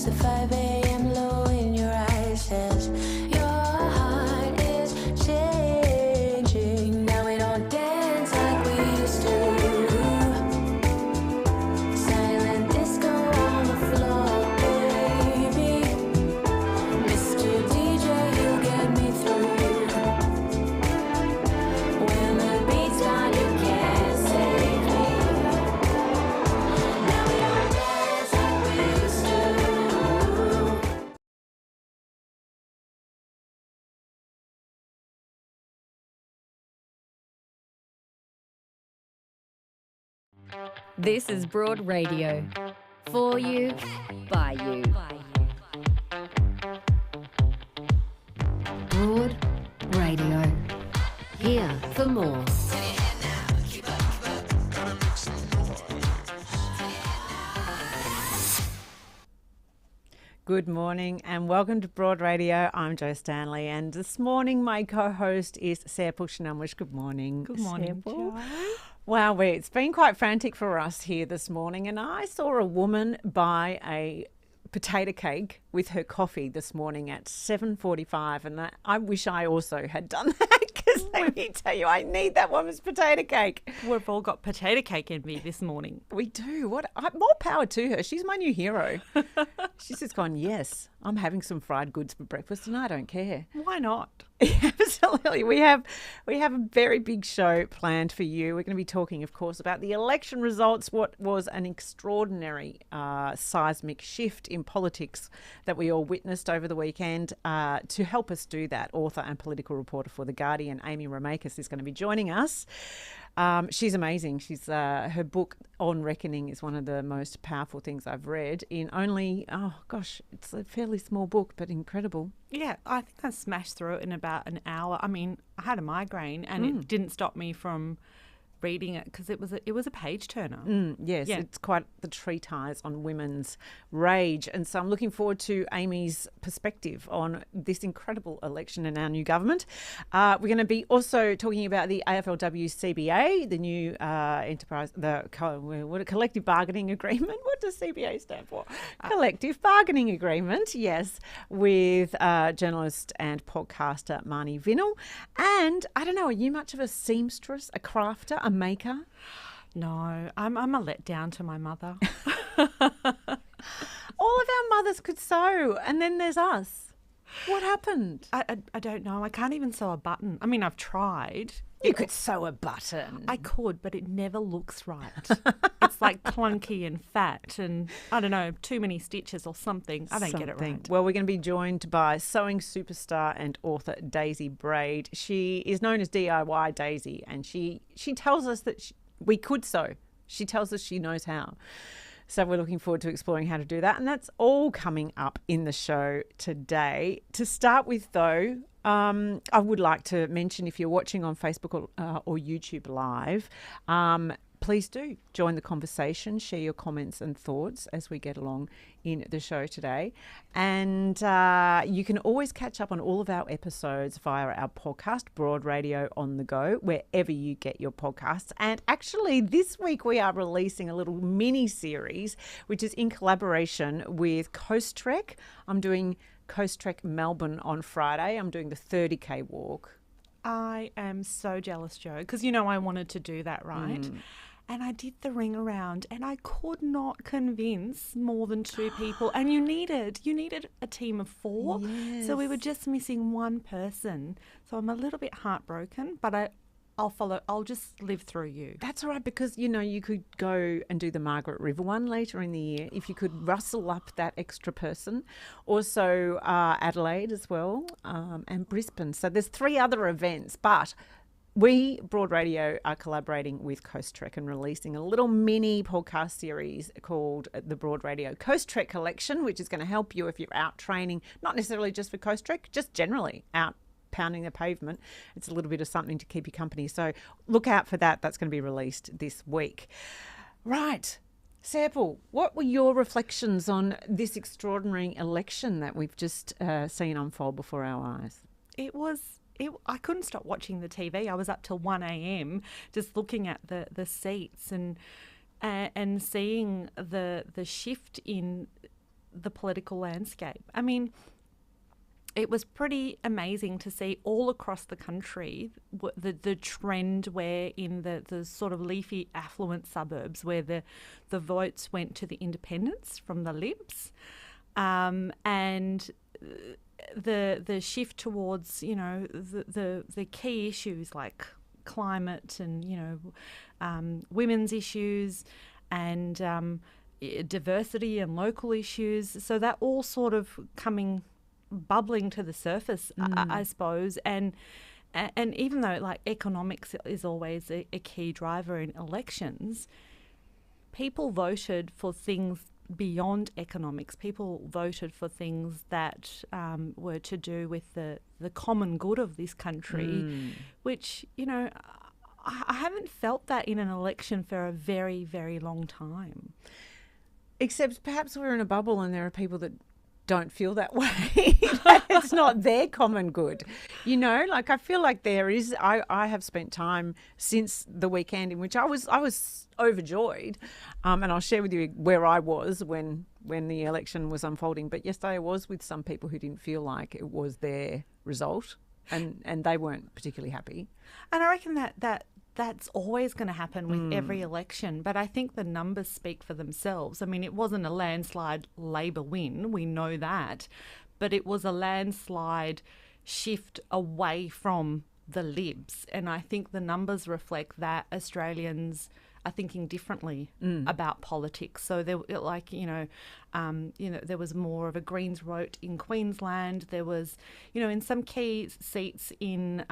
the 5 a.m. low in your eyes says your heart is changing. Now we don't dance like we used to. Silent disco on the floor, baby. Mr. DJ, you get me through. When the beat's gone, you can't save me. Now we don't dance like we used to. This is Broad Radio. For you, by you. Broad Radio. Here for more. Good morning and welcome to Broad Radio. I'm Jo Stanley and this morning my co-host is Serpil Senelmis. Good morning. Good morning, Serpil. Jo. Wow, it's been quite frantic for us here this morning and I saw a woman buy a potato cake with her coffee this morning at 7:45 and I wish I also had done that because let me tell you, I need that woman's potato cake. We've all got potato cake envy this morning. We do. More power to her. She's my new hero. She's just gone, yes, I'm having some fried goods for breakfast and I don't care. Why not? Absolutely. We have a very big show planned for you. We're going to be talking, of course, about the election results, what was an extraordinary seismic shift in politics that we all witnessed over the weekend. To help us do that, author and political reporter for The Guardian, Amy Remeikis, is going to be joining us. She's amazing. Her book On Reckoning is one of the most powerful things I've read in only, it's a fairly small book, but incredible. Yeah, I think I smashed through it in about an hour. I mean, I had a migraine and it didn't stop me from reading it because it was a page turner. Yes, Yeah. It's quite the treatise on women's rage. And so I'm looking forward to Amy's perspective on this incredible election and our new government. We're going to be also talking about the AFLW CBA, the new collective bargaining agreement. What does CBA stand for? Collective bargaining agreement, yes, with journalist and podcaster Marnie Vinall. And I don't know, are you much of a seamstress, a crafter, a maker? No, I'm a letdown to my mother. All of our mothers could sew, and then there's us. What happened? I don't know. I can't even sew a button. I mean, I've tried. You could sew a button. I could, but it never looks right. It's like clunky and fat and, I don't know, too many stitches or something. I don't get it right. Well, we're going to be joined by sewing superstar and author Daisy Braid. She is known as DIY Daisy, and she tells us that we could sew. She tells us she knows how. So we're looking forward to exploring how to do that. And that's all coming up in the show today. To start with, though, I would like to mention, if you're watching on Facebook or YouTube Live, please do join the conversation, share your comments and thoughts as we get along in the show today. And you can always catch up on all of our episodes via our podcast, Broad Radio on the Go, wherever you get your podcasts. And actually, this week we are releasing a little mini-series, which is in collaboration with Coast Trek. I'm doing Coast Trek Melbourne on Friday. I'm doing the 30K walk. I am so jealous, Jo, because I wanted to do that, right? And I did the ring around and I could not convince more than 2 people. And you needed a team of 4. Yes. So we were just missing one person. So I'm a little bit heartbroken, but I'll follow. I'll just live through you. That's all right, because, you could go and do the Margaret River one later in the year if you could rustle up that extra person. Also Adelaide as well, and Brisbane. So there's 3 other events, but we, Broad Radio, are collaborating with Coast Trek and releasing a little mini podcast series called the Broad Radio Coast Trek Collection, which is going to help you if you're out training, not necessarily just for Coast Trek, just generally out pounding the pavement. It's a little bit of something to keep you company. So look out for that. That's going to be released this week. Right. Serpil, what were your reflections on this extraordinary election that we've just seen unfold before our eyes? I couldn't stop watching the TV. I was up till 1 a.m. just looking at the seats and seeing the shift in the political landscape. I mean, it was pretty amazing to see all across the country the trend where in the sort of leafy affluent suburbs where the votes went to the independents from the Libs, and the shift towards, you know, the key issues like climate and, you know, women's issues and diversity and local issues. So that all sort of bubbling to the surface, I suppose. And even though like economics is always a key driver in elections, people voted for things beyond economics. People voted for things that were to do with the common good of this country, which, you know, I haven't felt that in an election for a very, very long time. Except perhaps we're in a bubble and there are people that don't feel that way. It's not their common good. You know, like I feel like there is, I have spent time since the weekend in which I was overjoyed, and I'll share with you where I was when the election was unfolding. But yesterday I was with some people who didn't feel like it was their result, and they weren't particularly happy. And I reckon that's always going to happen with every election. But I think the numbers speak for themselves. I mean, it wasn't a landslide Labor win, we know that, but it was a landslide shift away from the Libs. And I think the numbers reflect that Australians are thinking differently about politics. So there, like, there was more of a Greens vote in Queensland. There was, you know, in some key seats in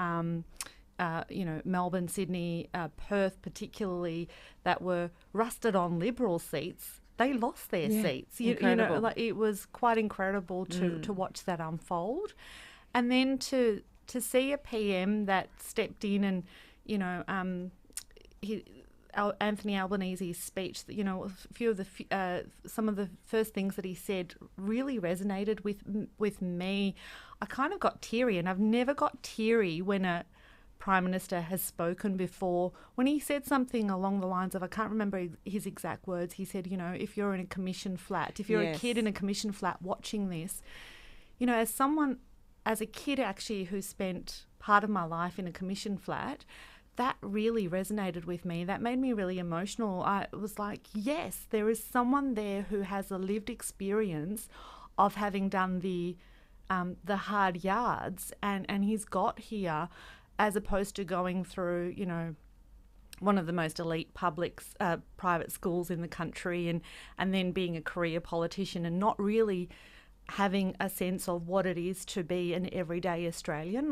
Melbourne, Sydney, Perth particularly, that were rusted on Liberal seats, they lost their seats. You know, like it was quite incredible to watch that unfold. And then to see a PM that stepped in and, you know, Anthony Albanese's speech, you know, a few of some of the first things that he said really resonated with me. I kind of got teary, and I've never got teary when a Prime Minister has spoken before. When he said something along the lines of, I can't remember his exact words, he said, you know, if you're in a commission flat, if you're a kid in a commission flat watching this, you know, as a kid actually who spent part of my life in a commission flat, that really resonated with me. That made me really emotional. I was like, yes, there is someone there who has a lived experience of having done the hard yards, and he's got here, as opposed to going through, you know, one of the most elite private schools in the country and then being a career politician and not really having a sense of what it is to be an everyday Australian.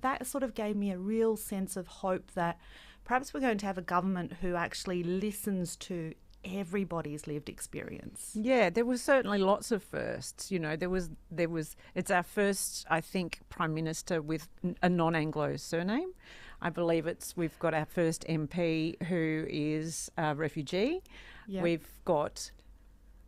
That sort of gave me a real sense of hope that perhaps we're going to have a government who actually listens to everybody's lived experience. Yeah, there was certainly lots of firsts. You know, there was. It's our first, I think, Prime Minister with a non-Anglo surname. I believe we've got our first MP who is a refugee. Yep. We've got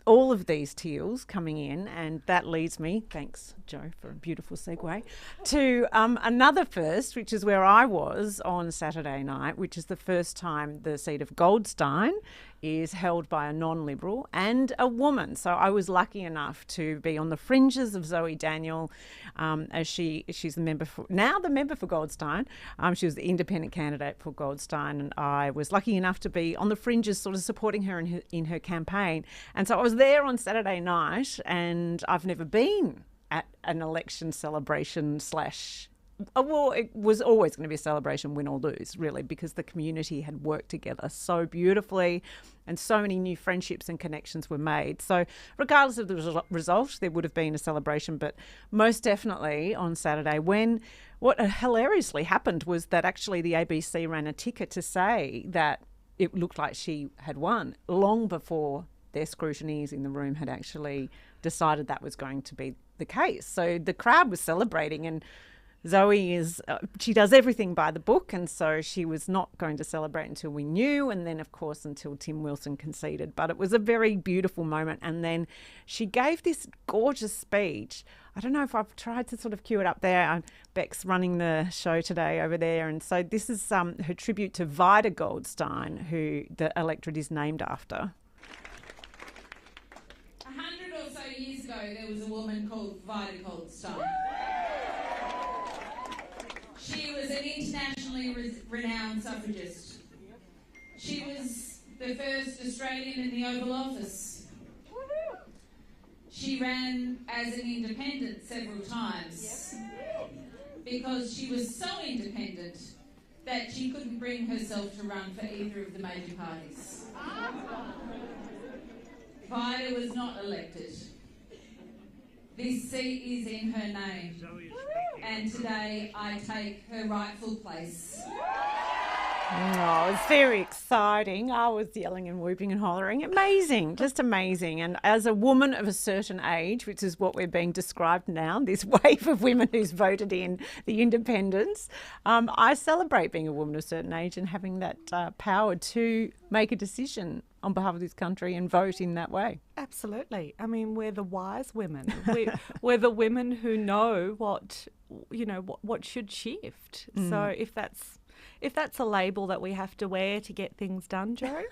all of these teals coming in, and that leads me, thanks Joe for a beautiful segue, to another first, which is where I was on Saturday night, which is the first time the seat of Goldstein is held by a non-Liberal and a woman. So I was lucky enough to be on the fringes of Zoe Daniel, as she's the member for Goldstein. She was the independent candidate for Goldstein, and I was lucky enough to be on the fringes, sort of supporting her in her campaign. And so I was there on Saturday night, and I've never been at an election celebration well, it was always going to be a celebration, win or lose, really, because the community had worked together so beautifully and so many new friendships and connections were made. So regardless of the result, there would have been a celebration. But most definitely on Saturday, when what hilariously happened was that actually the ABC ran a ticker to say that it looked like she had won long before their scrutineers in the room had actually decided that was going to be the case. So the crowd was celebrating, and Zoe she does everything by the book, and so she was not going to celebrate until we knew, and then, of course, until Tim Wilson conceded. But it was a very beautiful moment, and then she gave this gorgeous speech. I don't know if I've tried to sort of cue it up there. Beck's running the show today over there, and so this is her tribute to Vida Goldstein, who the electorate is named after. 100 or so years there was a woman called Vida Goldstein. She was an internationally renowned suffragist. She was the first Australian in the Oval Office. She ran as an independent several times because she was so independent that she couldn't bring herself to run for either of the major parties. Vida was not elected. This seat is in her name, and today I take her rightful place. Oh, it's very exciting. I was yelling and whooping and hollering. Amazing, just amazing. And as a woman of a certain age, which is what we're being described now, this wave of women who's voted in the independents, I celebrate being a woman of a certain age and having that power to make a decision on behalf of this country and vote in that way. Absolutely. I mean, we're the wise women. We're the women who know what should shift. So if that's a label that we have to wear to get things done, Jo,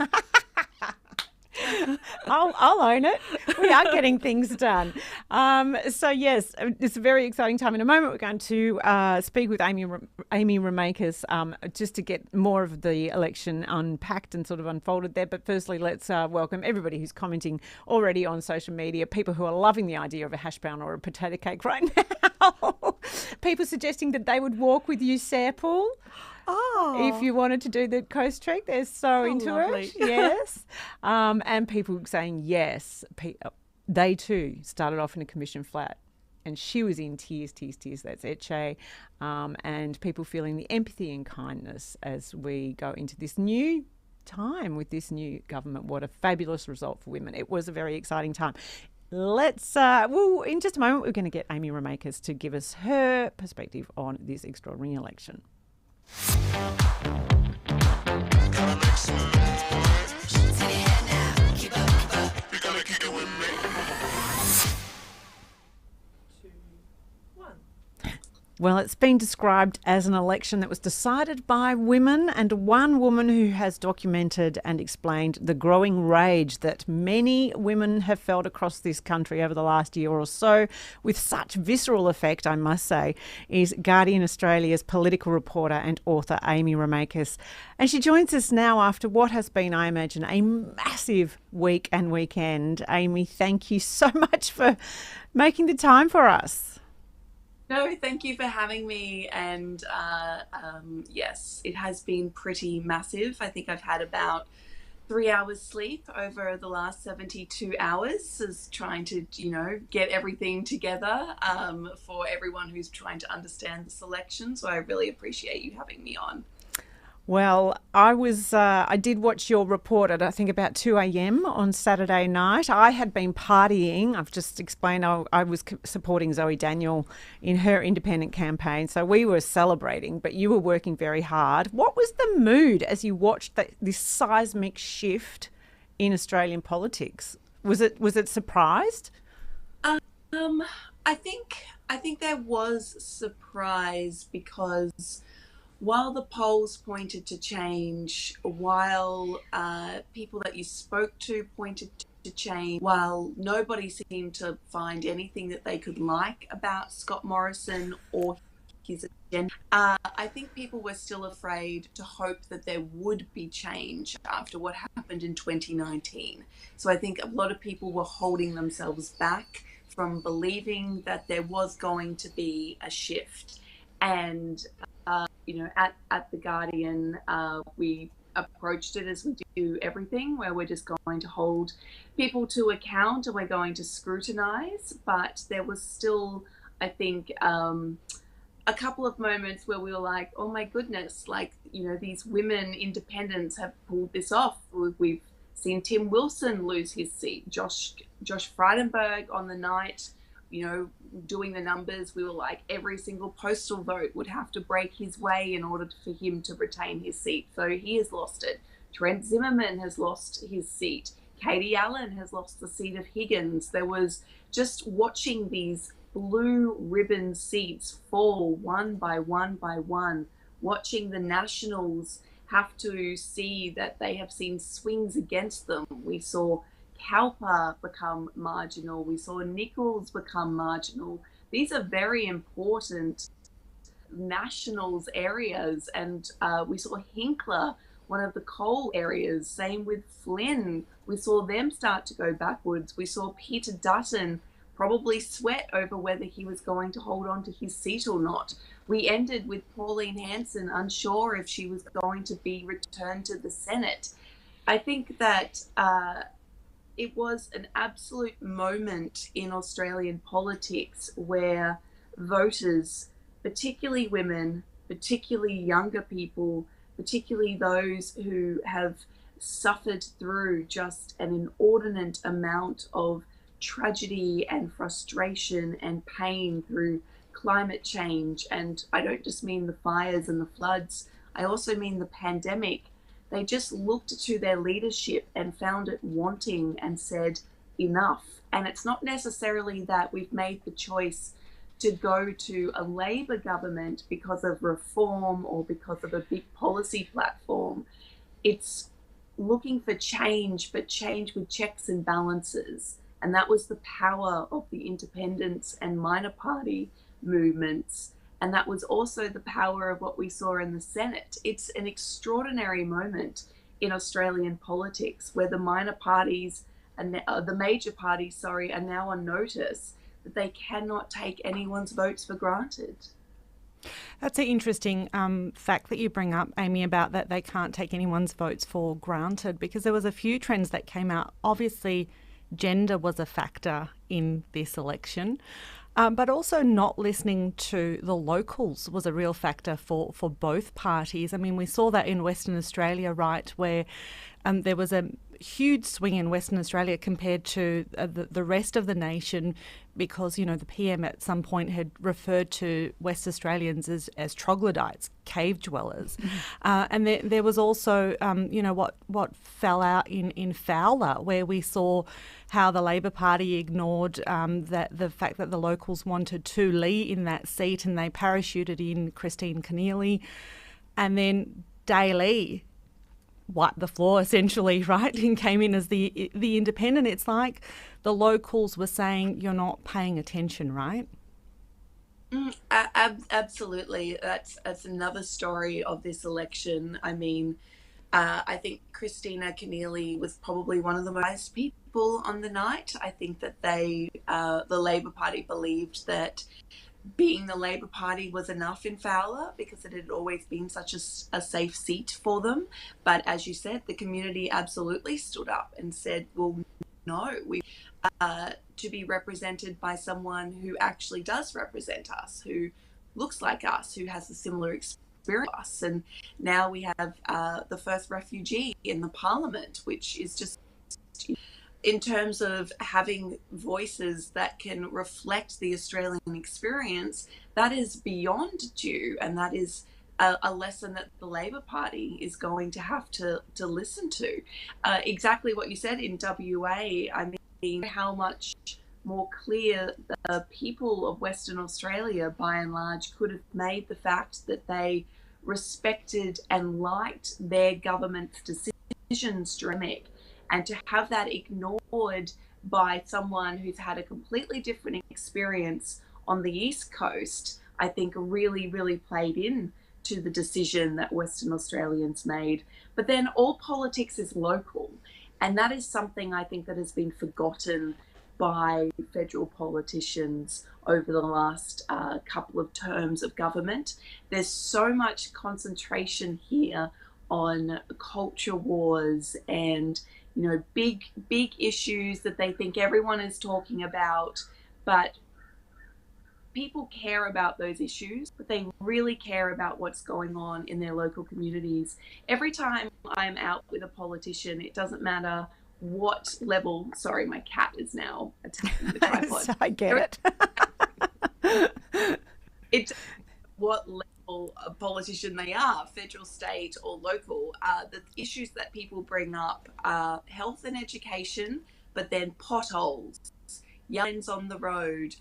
I'll own it. We are getting things done. So yes, it's a very exciting time. In a moment, we're going to speak with Amy Remeikis just to get more of the election unpacked and sort of unfolded there. But firstly, let's welcome everybody who's commenting already on social media. People who are loving the idea of a hash brown or a potato cake right now. People suggesting that they would walk with you, Serpil. Oh. If you wanted to do the coast trek, they're so into lovely. it. Yes. And people saying yes. They too started off in a commission flat. And she was in tears. That's Etche. And people feeling the empathy and kindness as we go into this new time with this new government. What a fabulous result for women. It was a very exciting time. Let's, in just a moment, we're going to get Amy Remeikis to give us her perspective on this extraordinary election. Well, it's been described as an election that was decided by women, and one woman who has documented and explained the growing rage that many women have felt across this country over the last year or so with such visceral effect, I must say, is Guardian Australia's political reporter and author Amy Remeikis. And she joins us now after what has been, I imagine, a massive week and weekend. Amy, thank you so much for making the time for us. No, thank you for having me. And yes, it has been pretty massive. I think I've had about 3 hours sleep over the last 72 hours as trying to, get everything together for everyone who's trying to understand the selection. So I really appreciate you having me on. Well, I did watch your report at, I think, about 2 a.m. on Saturday night. I had been partying. I've just explained I was supporting Zoe Daniel in her independent campaign. So we were celebrating, but you were working very hard. What was the mood as you watched this seismic shift in Australian politics? Was it surprised? I think there was surprise because while the polls pointed to change, while people that you spoke to pointed to change, while nobody seemed to find anything that they could like about Scott Morrison or his agenda, I think people were still afraid to hope that there would be change after what happened in 2019. So I think a lot of people were holding themselves back from believing that there was going to be a shift. And at The Guardian, we approached it as we do everything, where we're just going to hold people to account and we're going to scrutinise. But there was still, I think, a couple of moments where we were like, oh my goodness, these women independents have pulled this off. We've seen Tim Wilson lose his seat, Josh Frydenberg on the night, doing the numbers. We were like, every single postal vote would have to break his way in order for him to retain his seat. So he has lost it. Trent Zimmerman has lost his seat. Katie Allen has lost the seat of Higgins. There was just watching these blue ribbon seats fall one by one by one, watching the Nationals have to see that they have seen swings against them. We saw Cowper become marginal. We saw Nichols become marginal. These are very important nationals areas, and we saw Hinkler, one of the coal areas. Same with Flynn. We saw them start to go backwards. We saw Peter Dutton probably sweat over whether he was going to hold on to his seat or not. We ended with Pauline Hanson unsure if she was going to be returned to the Senate. I think that it was an absolute moment in Australian politics where voters, particularly women, particularly younger people, particularly those who have suffered through just an inordinate amount of tragedy and frustration and pain through climate change. And I don't just mean the fires and the floods, I also mean the pandemic. They just looked to their leadership and found it wanting and said, enough. And it's not necessarily that we've made the choice to go to a Labor government because of reform or because of a big policy platform. It's looking for change, but change with checks and balances. And that was the power of the independents and minor party movements. And that was also the power of what we saw in the Senate. It's an extraordinary moment in Australian politics where the minor parties, and the major parties, are now on notice that they cannot take anyone's votes for granted. That's an interesting fact that you bring up, Amy, about that they can't take anyone's votes for granted, because there was a few trends that came out. Obviously, gender was a factor in this election. But also not listening to the locals was a real factor for both parties. I mean, we saw that in Western Australia, right, where there was a huge swing in Western Australia compared to the rest of the nation, because, you know, the PM at some point had referred to West Australians as troglodytes, cave dwellers. And there was also, what fell out in Fowler, where we saw how the Labor Party ignored the fact that the locals wanted Tu Lee in that seat, and they parachuted in Christine Keneally. And then Daly wiped the floor essentially, right, and came in as the independent. It's like the locals were saying, you're not paying attention, right? Absolutely. That's another story of this election. I mean, I think Christina Keneally was probably one of the most people on the night. I think that the Labor Party believed that being the Labor Party was enough in Fowler because it had always been such a safe seat for them. But as you said, the community absolutely stood up and said, well, no, we to be represented by someone who actually does represent us, who looks like us, who has a similar experience. And now we have the first refugee in the parliament, which is just, in terms of having voices that can reflect the Australian experience, that is beyond due, and that is a lesson that the Labor Party is going to have to listen to. Exactly what you said in WA, I mean, how much more clear the people of Western Australia, by and large, could have made the fact that they respected and liked their government's decisions to Remeikis. And to have that ignored by someone who's had a completely different experience on the East Coast, I think really, really played in to the decision that Western Australians made. But then all politics is local. And that is something I think that has been forgotten by federal politicians over the last couple of terms of government. There's so much concentration here on culture wars and, you know, big issues that they think everyone is talking about, but people care about those issues, but they really care about what's going on in their local communities. Every time I'm out with a politician, it doesn't matter what level, sorry, my cat is now attacking the tripod. I get it. It's what level of politician they are, federal, state, or local. The issues that people bring up are health and education, but then potholes, yells on the road,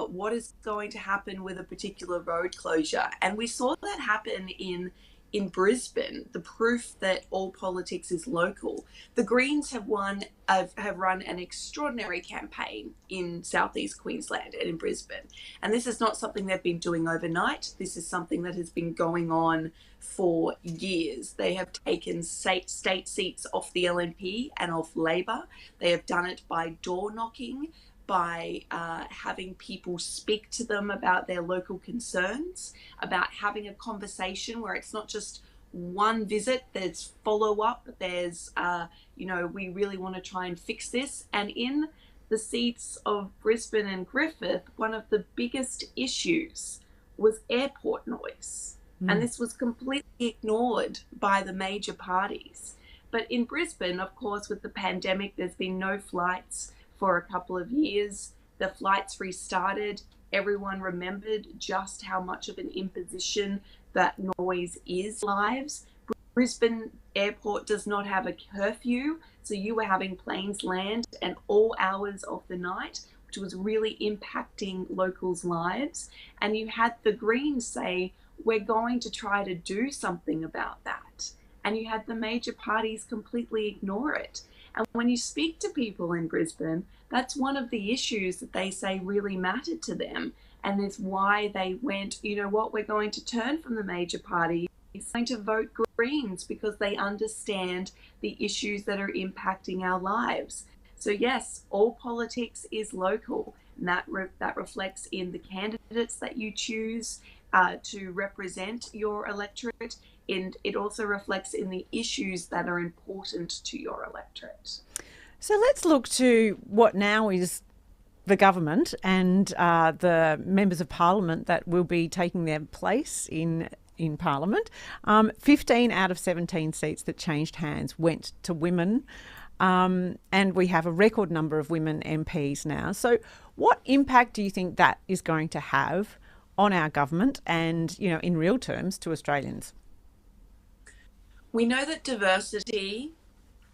what is going to happen with a particular road closure. And we saw that happen in in Brisbane, the proof that all politics is local, the Greens have run an extraordinary campaign in southeast Queensland and in Brisbane. And this is not something they've been doing overnight. This is something that has been going on for years. They have taken state seats off the LNP and off Labor. They have done it by door knocking, by having people speak to them about their local concerns, about having a conversation where it's not just one visit, there's follow-up, there's, we really want to try and fix this. And in the seats of Brisbane and Griffith, one of the biggest issues was airport noise. And this was completely ignored by the major parties. But in Brisbane, of course, with the pandemic, there's been no flights for a couple of years. The flights restarted. Everyone remembered just how much of an imposition that noise is lives. Brisbane Airport does not have a curfew, so you were having planes land at all hours of the night, which was really impacting locals' lives. And you had the Greens say, we're going to try to do something about that. And you had the major parties completely ignore it. And when you speak to people in Brisbane, that's one of the issues that they say really mattered to them. And it's why they went, you know what, we're going to turn from the major parties, going to vote Greens, because they understand the issues that are impacting our lives. So yes, all politics is local. And that reflects in the candidates that you choose to represent your electorate. And it also reflects in the issues that are important to your electorate. So let's look to what now is the government and the members of parliament that will be taking their place in parliament. 15 out of 17 seats that changed hands went to women. And we have a record number of women MPs now. So what impact do you think that is going to have on our government and, you know, in real terms to Australians? We know that diversity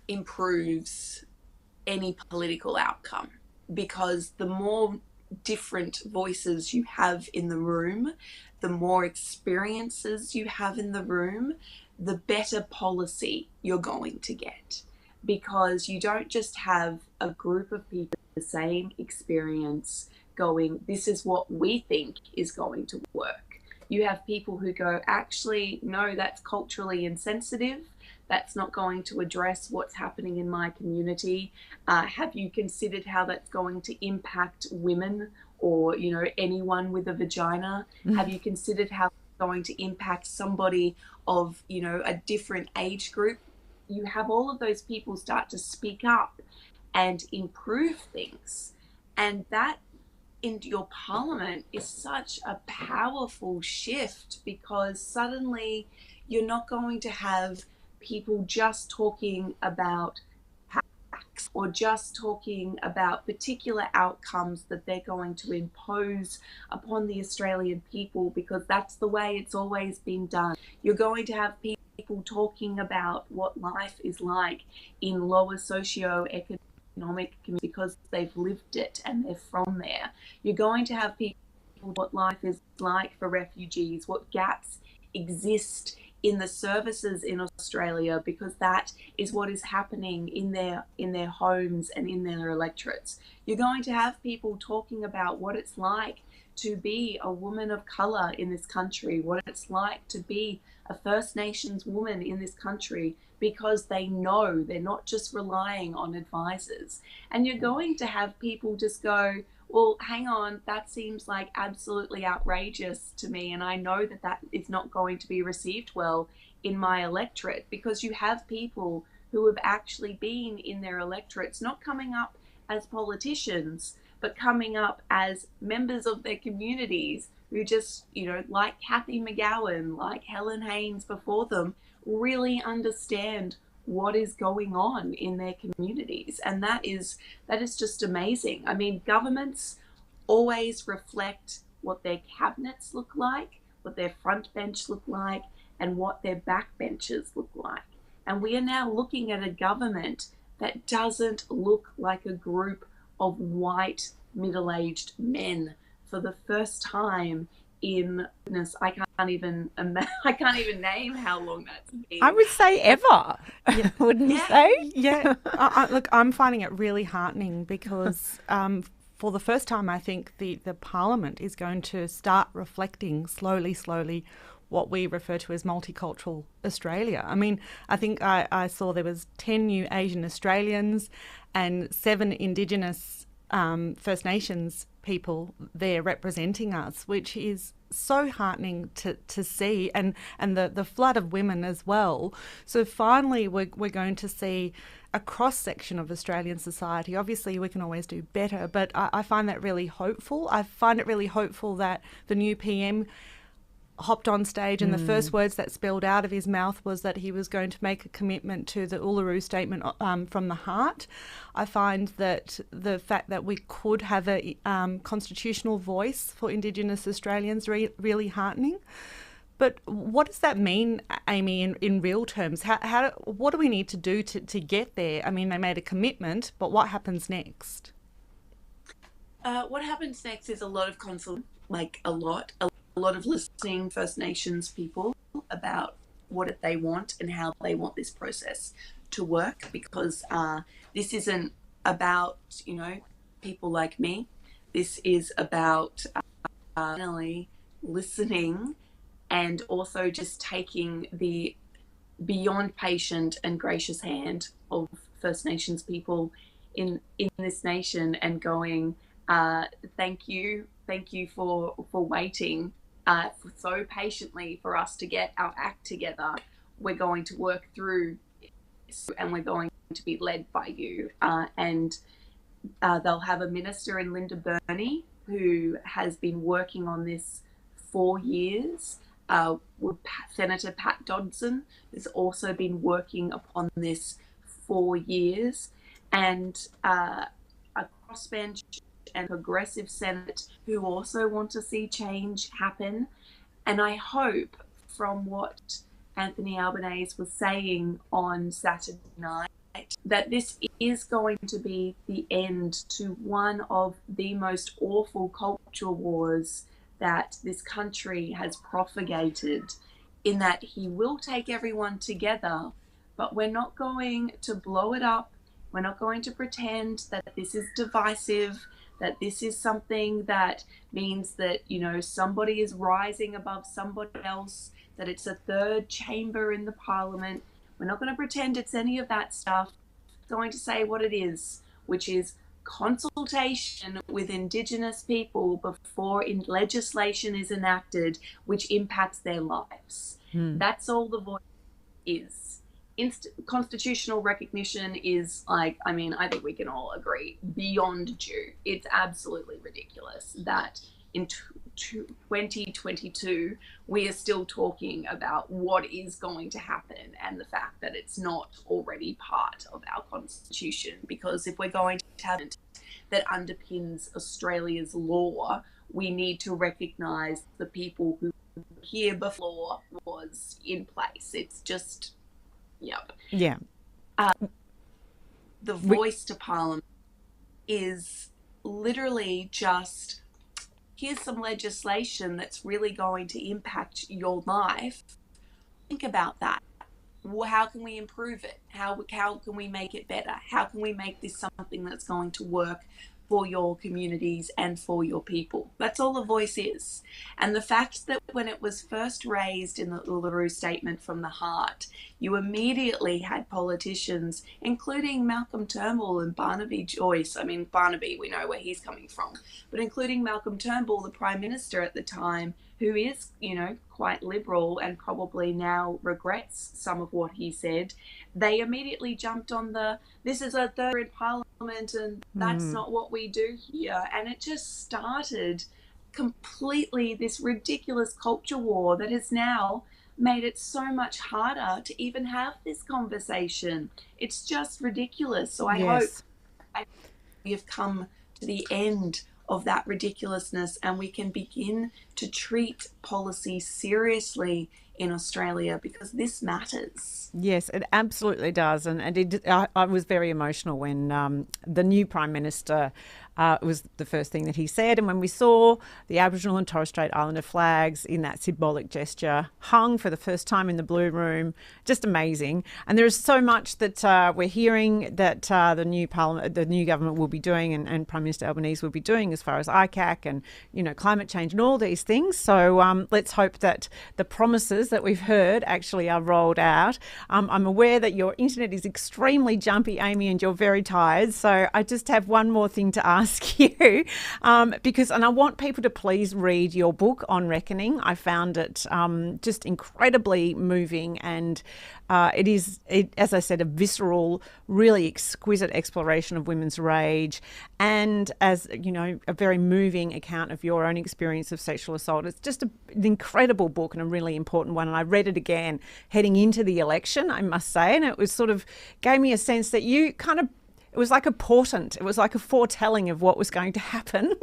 improves any political outcome, because the more different voices you have in the room, the more experiences you have in the room, the better policy you're going to get. Because you don't just have a group of people with the same experience going, this is what we think is going to work. You have people who go, actually, no, that's culturally insensitive. That's not going to address what's happening in my community. Have you considered how that's going to impact women or, you know, anyone with a vagina? Have you considered how it's going to impact somebody of, you know, a different age group? You have all of those people start to speak up and improve things. And that into your parliament is such a powerful shift, because suddenly you're not going to have people just talking about hacks or just talking about particular outcomes that they're going to impose upon the Australian people, because that's the way it's always been done. You're going to have people talking about what life is like in lower socio-economic communities because they've lived it and they're from there. You're going to have people what life is like for refugees, what gaps exist in the services in Australia, because that is what is happening in their homes and in their electorates. You're going to have people talking about what it's like to be a woman of colour in this country, what it's like to be a First Nations woman in this country, because they know they're not just relying on advisors. And you're going to have people just go, well, hang on, that seems like absolutely outrageous to me, and I know that that is not going to be received well in my electorate, because you have people who have actually been in their electorates, not coming up as politicians, but coming up as members of their communities who just, you know, like Kathy McGowan, like Helen Haynes before them, really understand what is going on in their communities. And that is just amazing. I mean, governments always reflect what their cabinets look like, what their front bench look like, and what their backbenchers look like. And we are now looking at a government that doesn't look like a group of white middle-aged men for the first time in goodness, I can't even name how long that's been. I would say ever. Wouldn't you say? Yeah. Look, I'm finding it really heartening because for the first time, I think the Parliament is going to start reflecting slowly what we refer to as multicultural Australia. I mean, I think I saw there was 10 new Asian Australians and 7 Indigenous First Nations people there representing us, which is so heartening to see, and the flood of women as well. So finally we're going to see a cross-section of Australian society. Obviously we can always do better, but I find that really hopeful. I find it really hopeful that the new PM hopped on stage and the first words that spilled out of his mouth was that he was going to make a commitment to the Uluru Statement from the Heart. I find that the fact that we could have a constitutional voice for Indigenous Australians really heartening. But what does that mean, Amy, in real terms? What do we need to do to get there? I mean, they made a commitment, but what happens next? What happens next is a lot of a lot of listening First Nations people about what they want and how they want this process to work, because this isn't about, people like me. This is about listening and also just taking the beyond patient and gracious hand of First Nations people in this nation and going, thank you for waiting so patiently for us to get our act together. We're going to work through this and we're going to be led by you. And they'll have a minister in Linda Burney who has been working on this for years. With Senator Pat Dodson has also been working upon this for years. And a crossbench and progressive Senate who also want to see change happen. And I hope, from what Anthony Albanese was saying on Saturday night, that this is going to be the end to one of the most awful culture wars that this country has propagated, in that he will take everyone together, but we're not going to blow it up. We're not going to pretend that this is divisive, that this is something that means that, somebody is rising above somebody else, that it's a third chamber in the Parliament. We're not going to pretend it's any of that stuff. We're going to say what it is, which is consultation with Indigenous people before legislation is enacted, which impacts their lives. That's all the voice is. Constitutional recognition is I think we can all agree, beyond due. It's absolutely ridiculous that in 2022 we are still talking about what is going to happen and the fact that it's not already part of our constitution. Because if we're going to have it that underpins Australia's law, we need to recognise the people who here before was in place. It's just Yeah. The voice to Parliament is literally just, here's some legislation that's really going to impact your life. Think about that. How can we improve it? How can we make it better? How can we make this something that's going to work for your communities and for your people? That's all the voice is. And the fact that when it was first raised in the Uluru Statement from the Heart, you immediately had politicians, including Malcolm Turnbull and Barnaby Joyce. I mean, Barnaby, we know where he's coming from, but including Malcolm Turnbull, the Prime Minister at the time, who is, quite liberal and probably now regrets some of what he said. They immediately jumped on this is a third Parliament and that's not what we do here. And it just started completely this ridiculous culture war that has now made it so much harder to even have this conversation. It's just ridiculous. So I hope we have come to the end of that ridiculousness and we can begin to treat policy seriously in Australia, because this matters. Yes, it absolutely does. And I was very emotional when the new Prime Minister, it was the first thing that he said. And when we saw the Aboriginal and Torres Strait Islander flags in that symbolic gesture hung for the first time in the Blue Room, just amazing. And there is so much that we're hearing that the new Parliament, the new government will be doing, and Prime Minister Albanese will be doing as far as ICAC and, climate change and all these things. So let's hope that the promises that we've heard actually are rolled out. I'm aware that your internet is extremely jumpy, Amy, and you're very tired. So I just have one more thing to ask you, and I want people to please read your book on Reckoning. I found it just incredibly moving, and it is, as I said, a visceral, really exquisite exploration of women's rage, and as a very moving account of your own experience of sexual assault. It's just an incredible book and a really important one. And I read it again heading into the election, I must say, and it was sort of gave me a sense that you it was like a portent. It was like a foretelling of what was going to happen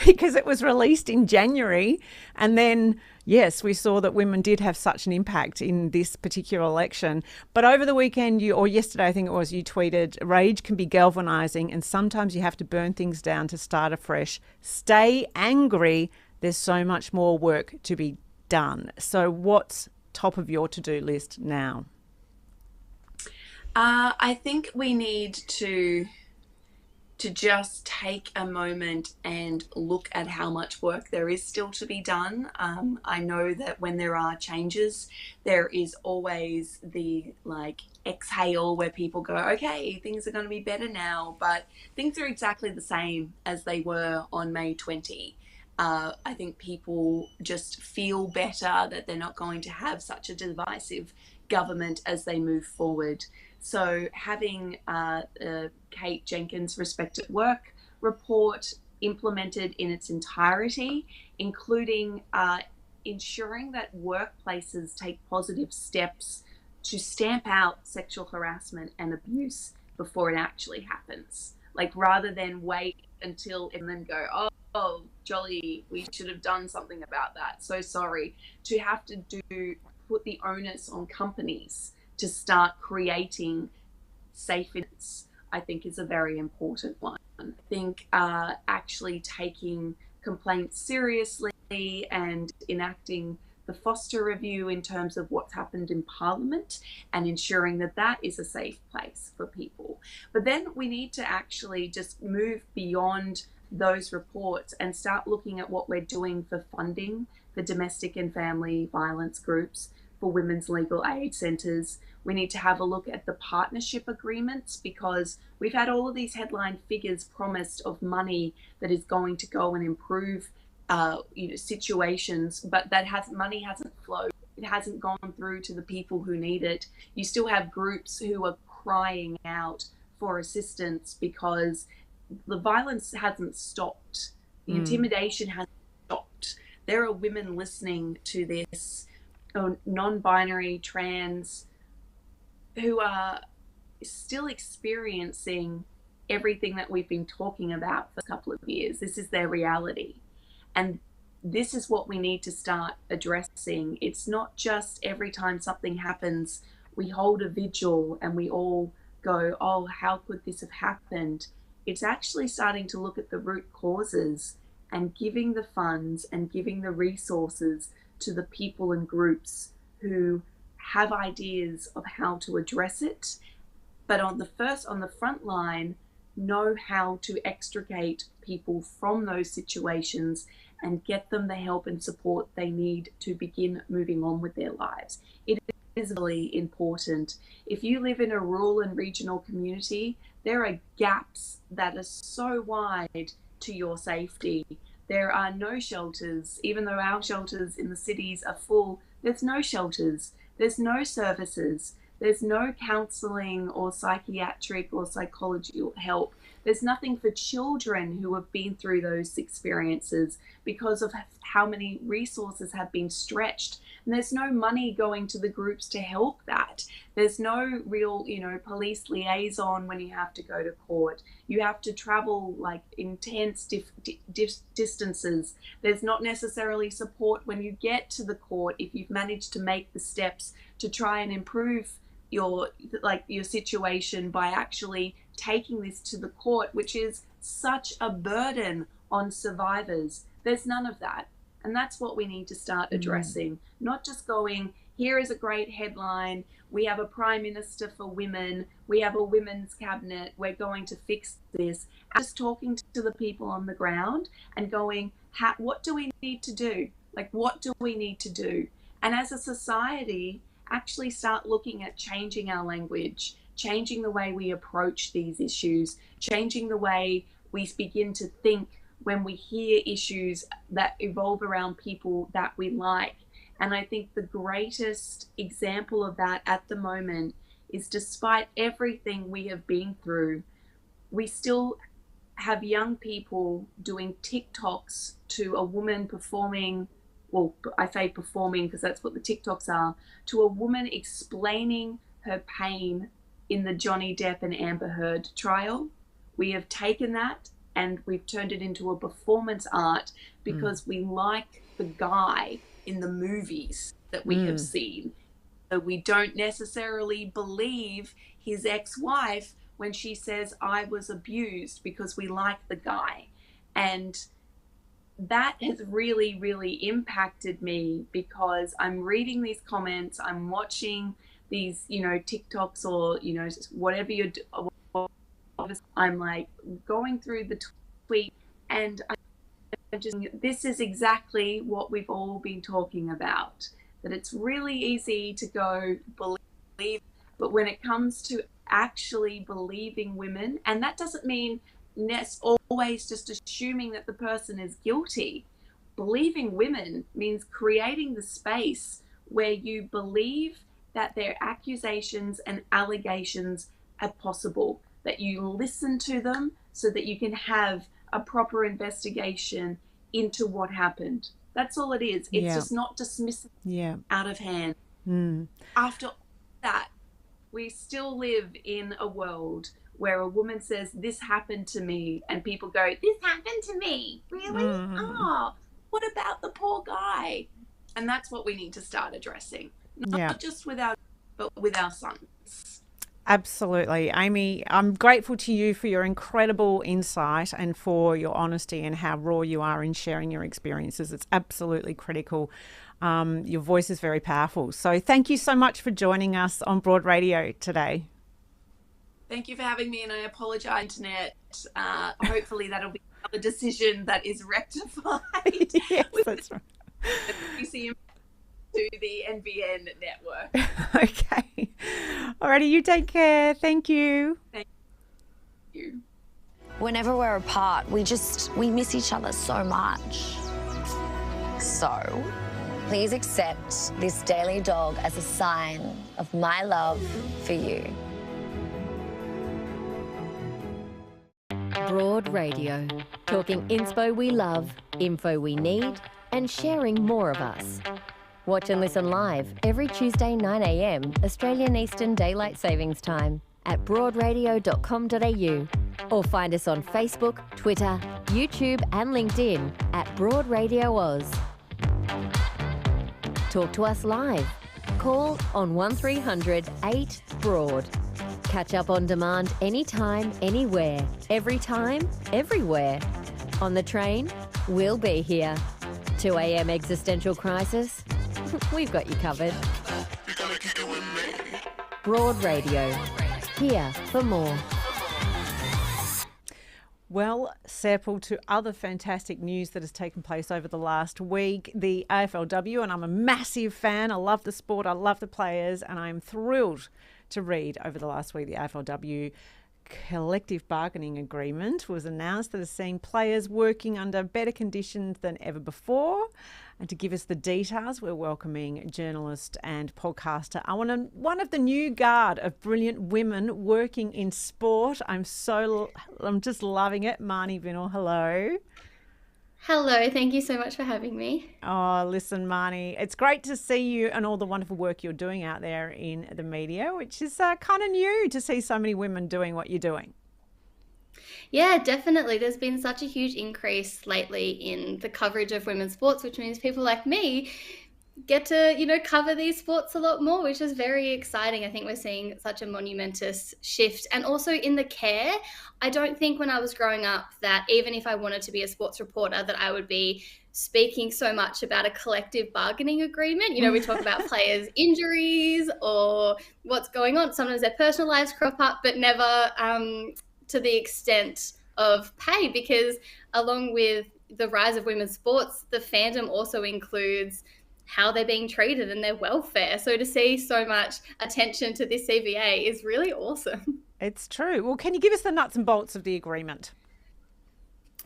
because it was released in January. And then, yes, we saw that women did have such an impact in this particular election. But over the weekend, or yesterday, I think it was, you tweeted, rage can be galvanising and sometimes you have to burn things down to start afresh. Stay angry. There's so much more work to be done. So what's top of your to-do list now? I think we need to just take a moment and look at how much work there is still to be done. I know that when there are changes, there is always the exhale where people go, okay, things are going to be better now, but things are exactly the same as they were on May 20. I think people just feel better that they're not going to have such a divisive government as they move forward. So having Kate Jenkins' Respect at Work report implemented in its entirety, including ensuring that workplaces take positive steps to stamp out sexual harassment and abuse before it actually happens. Rather than wait until and then go, oh, jolly, we should have done something about that. So sorry. To have to put the onus on companies to start creating safeness, I think, is a very important one. I think actually taking complaints seriously and enacting the Foster Review in terms of what's happened in Parliament and ensuring that that is a safe place for people. But then we need to actually just move beyond those reports and start looking at what we're doing for funding for domestic and family violence groups, for women's legal aid centres. We need to have a look at the partnership agreements, because we've had all of these headline figures promised of money that is going to go and improve situations, but money hasn't flowed. It hasn't gone through to the people who need it. You still have groups who are crying out for assistance because the violence hasn't stopped. The intimidation hasn't stopped. There are women listening to this, non-binary, trans, who are still experiencing everything that we've been talking about for a couple of years. This is their reality. And this is what we need to start addressing. It's not just every time something happens, we hold a vigil and we all go, oh, how could this have happened? It's actually starting to look at the root causes and giving the funds and giving the resources to the people and groups who have ideas of how to address it, but on the front line, know how to extricate people from those situations and get them the help and support they need to begin moving on with their lives. It is really important. If you live in a rural and regional community, there are gaps that are so wide to your safety. There are no shelters. Even though our shelters in the cities are full, there's no shelters. There's no services. There's no counselling or psychiatric or psychological help There's nothing for children who have been through those experiences because of how many resources have been stretched. And there's no money going to the groups to help that. There's no real, police liaison when you have to go to court. You have to travel like intense distances. There's not necessarily support when you get to the court if you've managed to make the steps to try and improve your situation by actually taking this to the court, which is such a burden on survivors. There's none of that. And that's what we need to start addressing. Not just going, here is a great headline, we have a prime minister for women, we have a women's cabinet, we're going to fix this. Just talking to the people on the ground and going, what do we need to do? Like, what do we need to do? And as a society, actually start looking at changing our language, changing the way we approach these issues, changing the way we begin to think when we hear issues that evolve around people that we like. And I think the greatest example of that at the moment is, despite everything we have been through, we still have young people doing TikToks to a woman performing, well, I say performing because that's what the TikToks are, to a woman explaining her pain in the Johnny Depp and Amber Heard trial. We have taken that and we've turned it into a performance art because we like the guy in the movies that we have seen. So we don't necessarily believe his ex-wife when she says, I was abused, because we like the guy. And that has really, really impacted me, because I'm reading these comments, I'm watching these, TikToks or, whatever you're doing. I'm like going through the tweet and this is exactly what we've all been talking about, that it's really easy to go believe, but when it comes to actually believing women, and that doesn't mean always just assuming that the person is guilty. Believing women means creating the space where you believe that their accusations and allegations are possible, that you listen to them so that you can have a proper investigation into what happened. That's all it is. It's just not dismissing out of hand. After all that, we still live in a world where a woman says, this happened to me, and people go, this happened to me? Really? Oh, what about the poor guy? And that's what we need to start addressing. Not just but with our sons. Absolutely. Amy, I'm grateful to you for your incredible insight and for your honesty and how raw you are in sharing your experiences. It's absolutely critical. Your voice is very powerful. So thank you so much for joining us on Broad Radio today. Thank you for having me, and I apologise, Internet. Hopefully that'll be another decision that is rectified. Yes, that's right. To the NBN network. Okay. Alrighty, you take care. Thank you. Thank you. Whenever we're apart, we miss each other so much. So, please accept this daily dog as a sign of my love for you. Broad Radio, talking inspo we love, info we need, and sharing more of us. Watch and listen live every Tuesday 9 a.m. Australian Eastern Daylight Savings Time at broadradio.com.au, or find us on Facebook, Twitter, YouTube and LinkedIn at Broad Radio Oz. Talk to us live. Call on 1300 8 Broad. Catch up on demand anytime, anywhere, every time, everywhere. On the train, we'll be here. 2 a.m. existential crisis, we've got you covered. Broad Radio, here for more. Well, Serpil, to other fantastic news that has taken place over the last week, the AFLW, and I'm a massive fan. I love the sport, I love the players, and I'm thrilled to read over the last week the AFLW collective bargaining agreement was announced that has seen players working under better conditions than ever before. And to give us the details, we're welcoming journalist and podcaster, one of the new guard of brilliant women working in sport. I'm just loving it. Marnie Vinall, hello. Hello, thank you so much for having me. Oh, listen, Marnie, it's great to see you and all the wonderful work you're doing out there in the media, which is kind of new to see so many women doing what you're doing. Yeah, definitely. There's been such a huge increase lately in the coverage of women's sports, which means people like me get to, cover these sports a lot more, which is very exciting. I think we're seeing such a monumentous shift. And also in the care, I don't think when I was growing up that even if I wanted to be a sports reporter that I would be speaking so much about a collective bargaining agreement. We talk about players' injuries or what's going on. Sometimes their personal lives crop up, but never to the extent of pay, because along with the rise of women's sports, the fandom also includes how they're being treated and their welfare. So to see so much attention to this CBA is really awesome. It's true. Well, can you give us the nuts and bolts of the agreement?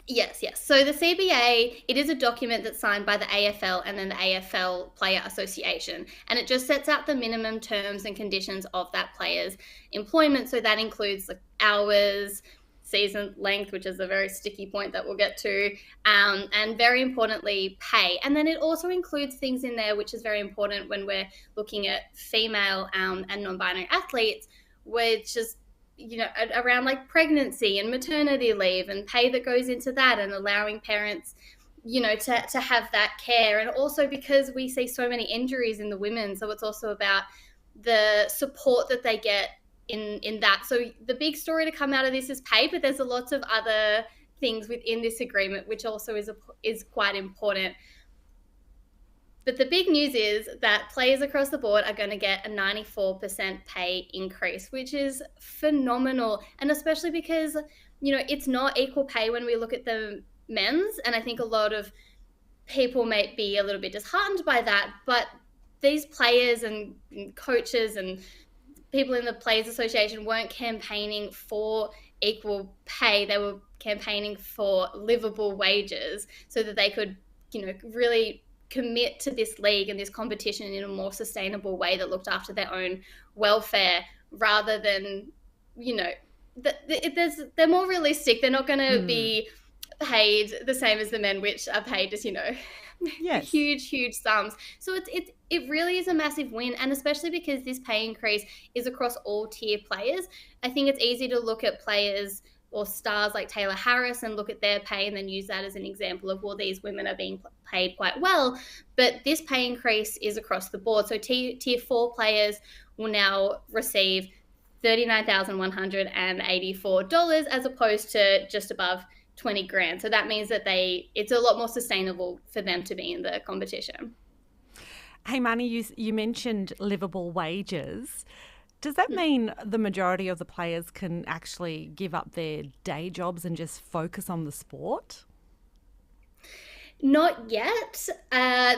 Yes. So the CBA, it is a document that's signed by the AFL and then the AFL Player Association, and it just sets out the minimum terms and conditions of that player's employment. So that includes like hours, season length, which is a very sticky point that we'll get to, and very importantly, pay. And then it also includes things in there, which is very important when we're looking at female and non-binary athletes, which is around like pregnancy and maternity leave and pay that goes into that, and allowing parents to have that care. And also because we see so many injuries in the women, so it's also about the support that they get in that. So the big story to come out of this is pay, but there's a lots of other things within this agreement which also is quite important. But the big news is that players across the board are going to get a 94% pay increase, which is phenomenal. And especially because, it's not equal pay when we look at the men's. And I think a lot of people may be a little bit disheartened by that. But these players and coaches and people in the Players Association weren't campaigning for equal pay. They were campaigning for livable wages so that they could, really commit to this league and this competition in a more sustainable way that looked after their own welfare, rather than, they're more realistic. They're not going to be paid the same as the men, which are paid as, Yes. huge sums. So it really is a massive win, and especially because this pay increase is across all tier players. I think it's easy to look at players or stars like Taylor Harris and look at their pay and then use that as an example of, well, these women are being paid quite well. But this pay increase is across the board. So tier 4 players will now receive $39,184 as opposed to just above 20 grand. So that means that it's a lot more sustainable for them to be in the competition. Hey, Marnie, you mentioned livable wages. Does that mean the majority of the players can actually give up their day jobs and just focus on the sport? Not yet.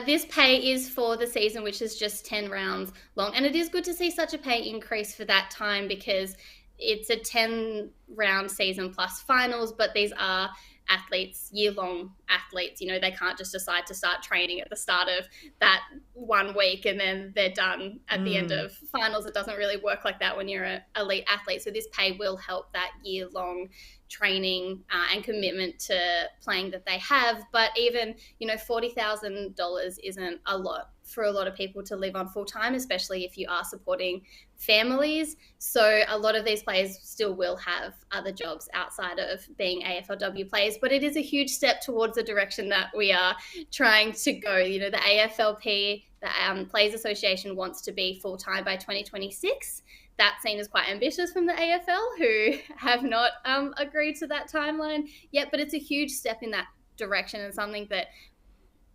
This pay is for the season, which is just 10 rounds long. And it is good to see such a pay increase for that time, because it's a 10-round season plus finals, but these are athletes, year-long athletes. They can't just decide to start training at the start of that 1 week and then they're done at the end of finals. It doesn't really work like that when you're an elite athlete. So this pay will help that year-long training and commitment to playing that they have. But even, $40,000 isn't a lot for a lot of people to live on full time, especially if you are supporting families. So a lot of these players still will have other jobs outside of being AFLW players, but it is a huge step towards the direction that we are trying to go. The AFLP, the Players Association, wants to be full time by 2026. That's seen as quite ambitious from the AFL, who have not agreed to that timeline yet, but it's a huge step in that direction and something that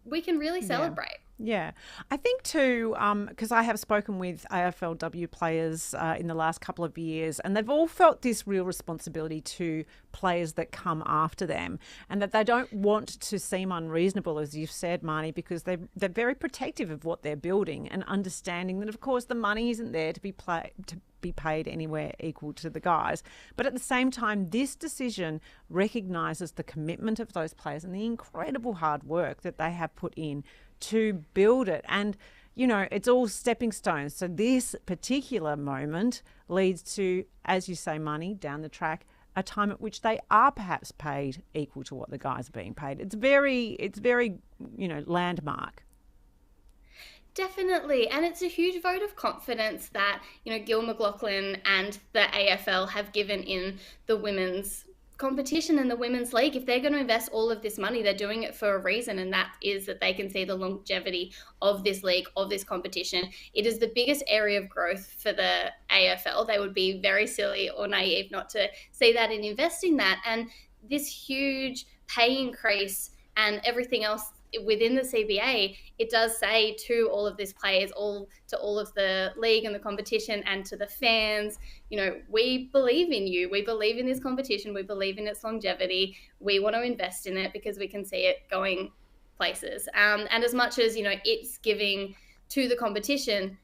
we can really celebrate. Yeah. I think too, because I have spoken with AFLW players in the last couple of years, and they've all felt this real responsibility to players that come after them, and that they don't want to seem unreasonable, as you've said, Marnie, because they're very protective of what they're building, and understanding that, of course, the money isn't there to be paid anywhere equal to the guys. But at the same time, this decision recognises the commitment of those players and the incredible hard work that they have put in to build it. And, you know, it's all stepping stones. So this particular moment leads to, as you say, Marnie, down the track, a time at which they are perhaps paid equal to what the guys are being paid. It's very, you know, landmark. Definitely. And it's a huge vote of confidence that, you know, Gil McLaughlin and the AFL have given in the women's competition and the women's league. If they're going to invest all of this money, they're doing it for a reason, and that is that they can see the longevity of this league, of this competition. It is the biggest area of growth for the AFL. They would be very silly or naive not to see that and invest in that. And this huge pay increase and everything else within the CBA, it does say to all of these players, to all of the league and the competition, and to the fans, you know, we believe in you. We believe in this competition. We believe in its longevity. We want to invest in it because we can see it going places. And as much as, you know, it's giving to the competition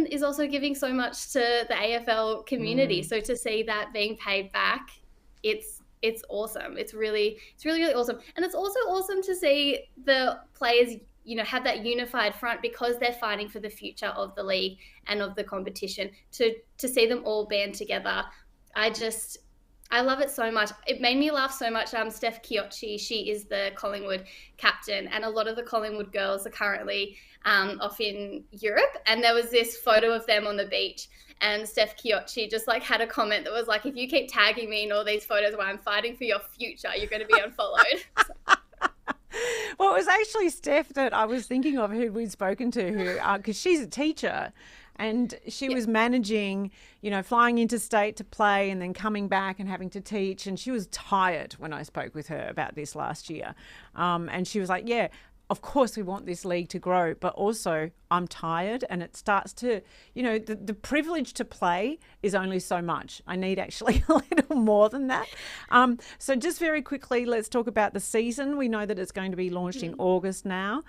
is also giving so much to the AFL community. So to see that being paid back, it's awesome. It's really awesome. And it's also awesome to see the players, you know, have that unified front because they're fighting for the future of the league and of the competition. To see them all band together, I love it so much. It made me laugh so much. Steph Chiocci, she is the Collingwood captain, and a lot of the Collingwood girls are currently off in Europe. And there was this photo of them on the beach, and Steph Chiocci just like had a comment that was like, if you keep tagging me in all these photos where I'm fighting for your future, you're going to be unfollowed. Well, it was actually Steph that I was thinking of, who we'd spoken to, who because she's a teacher, and she was managing, you know, flying interstate to play and then coming back and having to teach. And she was tired when I spoke with her about this last year. And she was like, yeah, of course we want this league to grow, but also I'm tired, and it starts to, you know, the privilege to play is only so much. I need actually a little more than that. So just very quickly, let's talk about the season. We know that it's going to be launched in August now.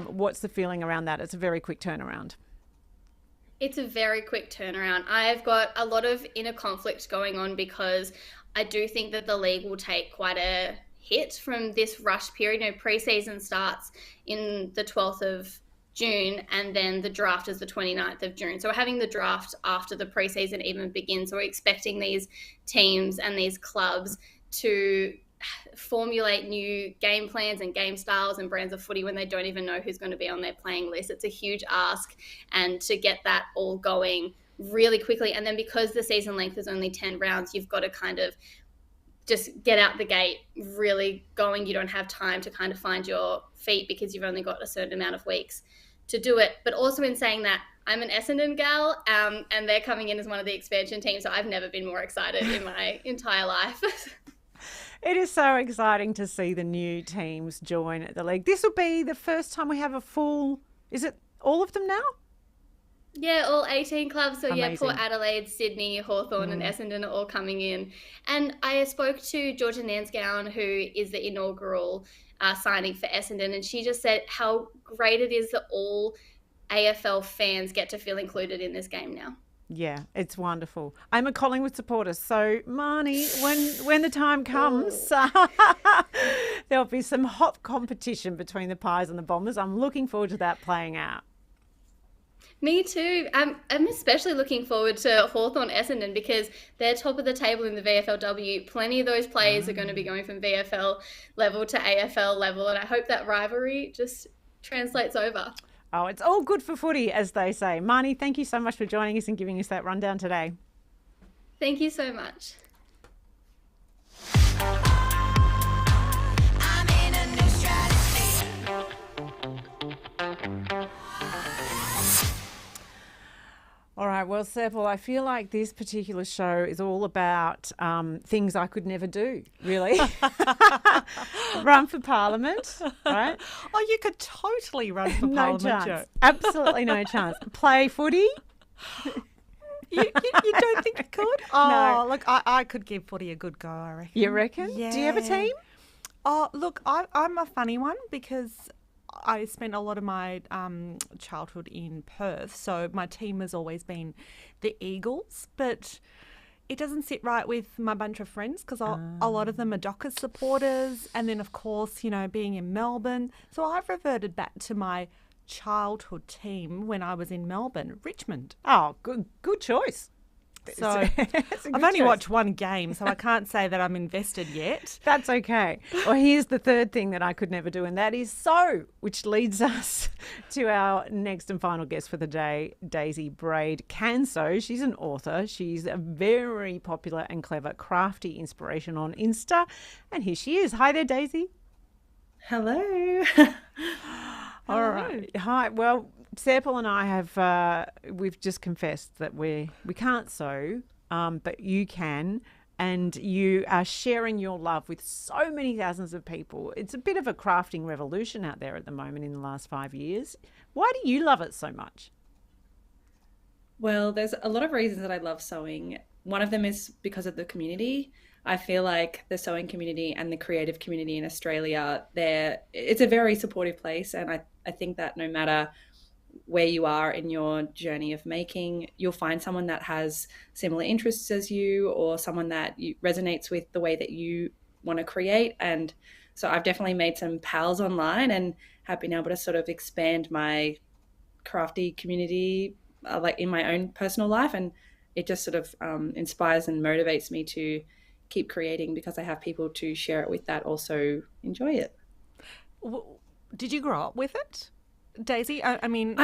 What's the feeling around that? It's a very quick turnaround. It's a very quick turnaround. I've got a lot of inner conflict going on because I do think that the league will take quite a hit from this rush period. You know, pre-season starts in the 12th of June, and then the draft is the 29th of June. So we're having the draft after the pre-season even begins. So we're expecting these teams and these clubs to formulate new game plans and game styles and brands of footy when they don't even know who's going to be on their playing list. It's a huge ask, and to get that all going really quickly. And then because the season length is only 10 rounds, you've got to kind of just get out the gate really going. You don't have time to kind of find your feet because you've only got a certain amount of weeks to do it. But also in saying that, I'm an Essendon gal, and they're coming in as one of the expansion teams, so I've never been more excited in my entire life. It is so exciting to see the new teams join the league. This will be the first time we have a full, is it all of them now? Yeah, all 18 clubs. So Amazing. Yeah, Port Adelaide, Sydney, Hawthorn and Essendon are all coming in. And I spoke to Georgia Nansgown, who is the inaugural signing for Essendon, and she just said how great it is that all AFL fans get to feel included in this game now. Yeah, it's wonderful. I'm a Collingwood supporter, so Marnie, when the time comes, there'll be some hot competition between the Pies and the Bombers. I'm looking forward to that playing out. Me too. I'm especially looking forward to Hawthorn Essendon because they're top of the table in the VFLW. Plenty of those players are going to be going from VFL level to AFL level, and I hope that rivalry just translates over. Oh, it's all good for footy, as they say. Marnie, thank you so much for joining us and giving us that rundown today. Thank you so much. I'm in a new strategy. All right, well, Serpil, I feel like this particular show is all about things I could never do, really. Run for Parliament, right? Oh, you could totally run for Parliament, chance. Joe. Absolutely no chance. Play footy? You don't think you could? Oh, look, I could give footy a good go, I reckon. You reckon? Yeah. Do you have a team? Oh, look, I'm a funny one because I spent a lot of my childhood in Perth, so my team has always been the Eagles. But it doesn't sit right with my bunch of friends because a lot of them are Dockers supporters. And then, of course, you know, being in Melbourne. So I've reverted back to my childhood team when I was in Melbourne, Richmond. Oh, good choice. So It's a I've good only choice. watched one game, so I can't say that I'm invested yet. That's okay. Well, here's the third thing that I could never do, and that is sew, which leads us to our next and final guest for the day, Daisy Braid can sew. She's an author. She's a very popular and clever crafty inspiration on Insta. And here she is. Hi there, Daisy. Hello. All right. Hi. Well, Serpil and I have we've just confessed that we can't sew, but you can, and you are sharing your love with so many thousands of people. It's a bit of a crafting revolution out there at the moment in the last 5 years. Why do you love it so much? Well, there's a lot of reasons that I love sewing. One of them is because of the community. I feel like the sewing community and the creative community in Australia, it's a very supportive place. And I think that no matter where you are in your journey of making, you'll find someone that has similar interests as you, or someone that resonates with the way that you want to create. And so I've definitely made some pals online and have been able to sort of expand my crafty community like in my own personal life. And it just sort of inspires and motivates me to keep creating because I have people to share it with that also enjoy it. Did you grow up with it, Daisy? I mean,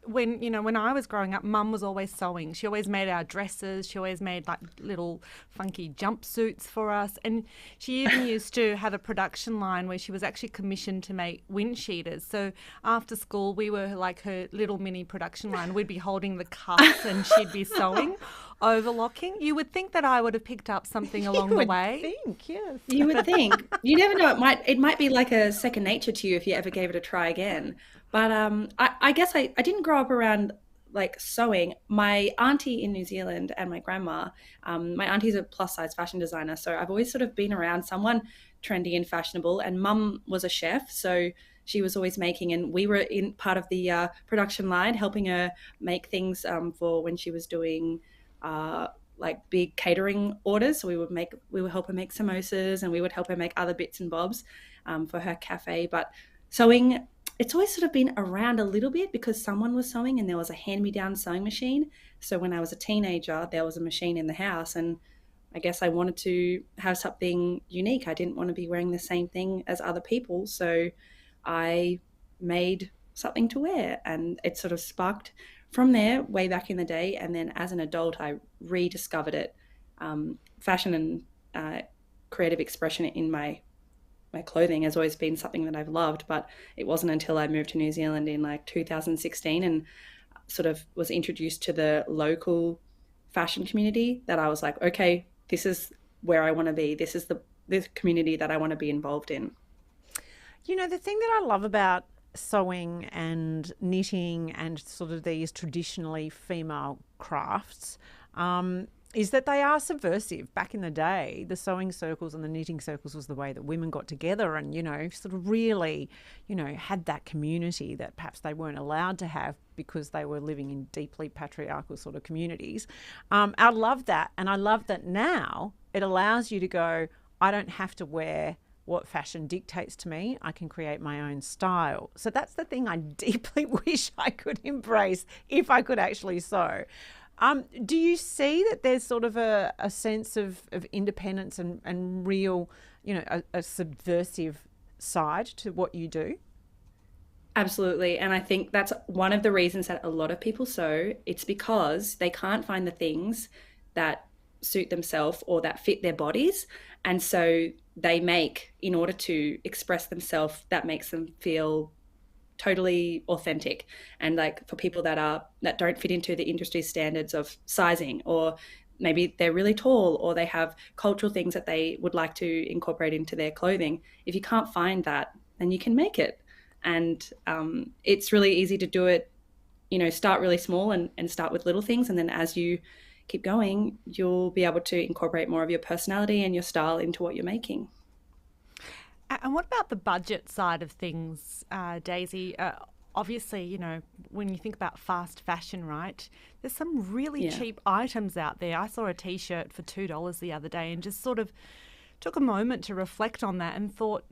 when I was growing up, Mum was always sewing. She always made our dresses. She always made like little funky jumpsuits for us. And she even used to have a production line where she was actually commissioned to make wind cheaters. So after school, we were like her little mini production line. We'd be holding the cuffs and she'd be sewing, overlocking. You would think that I would have picked up something along the way. Yes. You would think. You never know. It might be like a second nature to you if you ever gave it a try again. But I guess I didn't grow up around like sewing. My auntie in New Zealand and my grandma, my auntie's a plus size fashion designer. So I've always sort of been around someone trendy and fashionable, and Mum was a chef. So she was always making, and we were in part of the production line, helping her make things for when she was doing like big catering orders. So we would help her make samosas, and we would help her make other bits and bobs for her cafe. But sewing, it's always sort of been around a little bit because someone was sewing and there was a hand-me-down sewing machine. So when I was a teenager, there was a machine in the house, and I guess I wanted to have something unique. I didn't want to be wearing the same thing as other people. So I made something to wear, and it sort of sparked from there way back in the day. And then as an adult, I rediscovered it. Fashion and creative expression in my clothing has always been something that I've loved, but it wasn't until I moved to New Zealand in like 2016 and sort of was introduced to the local fashion community that I was like, okay, this is where I want to be. This is this community that I want to be involved in. You know, the thing that I love about sewing and knitting and sort of these traditionally female crafts is that they are subversive. Back in the day, the sewing circles and the knitting circles was the way that women got together and, you know, sort of really, you know, had that community that perhaps they weren't allowed to have because they were living in deeply patriarchal sort of communities. I love that. And I love that now it allows you to go, I don't have to wear what fashion dictates to me. I can create my own style. So that's the thing I deeply wish I could embrace if I could actually sew. Do you see that there's sort of a sense of independence and real, you know, a subversive side to what you do? Absolutely. And I think that's one of the reasons that a lot of people sew. It's because they can't find the things that suit themselves or that fit their bodies. And so they make, in order to express themselves, that makes them feel totally authentic. And like for people that don't fit into the industry standards of sizing, or maybe they're really tall, or they have cultural things that they would like to incorporate into their clothing, if you can't find that, then you can make it. And it's really easy to do it, you know, start really small and start with little things, and then as you keep going, you'll be able to incorporate more of your personality and your style into what you're making. And what about the budget side of things, Daisy? obviously, you know, when you think about fast fashion, right, there's some really cheap items out there. I saw a T-shirt for $2 the other day and just sort of took a moment to reflect on that and thought,